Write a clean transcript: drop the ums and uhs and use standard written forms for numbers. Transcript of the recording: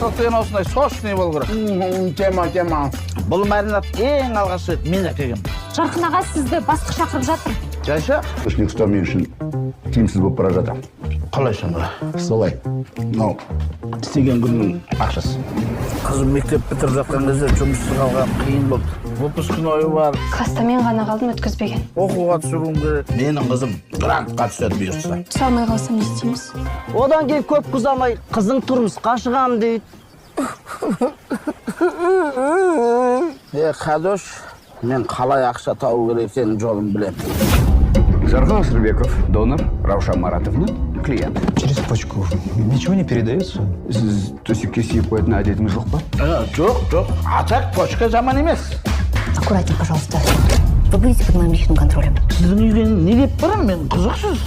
балық деген осындай сочный болу керек. Тема. Бұл маринад ең алғаш рет мен әкелгем. Жарқын аға сізді басқа шақырып жатыр. Жайша? Тіршілік ұстау мен үшін тиімсіз болып бара жатыр. Қалай сонда? Солай. Мынау істеген күннің ақшасы. Қызым мектеп бітіріп жатқан кезде жұмыссыз қалған қиын болды. Выпускной ойы бар. Класста мен ғана қалдым өткізбеген. Оқуға түсіруім керек. Менің қызым грантқа түседі бұйырса. Түсе алмай қалсам не істейміз? Одан кейін көп ұзамай қыздың тұрмысқа шығамын дейді. Қадош, мен қалай ақша табу керек екенін жолын білемін. Жаргал Сырбеков, донор, Раушан Маратовна, клиент. Через почку ничего не передается? Сіз төсекке сүйіп қоятын әдетіңіз жоқ па? Жоқ. А так почка жаман емес. Аккуратнее, пожалуйста. Вы будете под моим личным контролем. Сіздің үйге не деп барам мен, қызықсыз.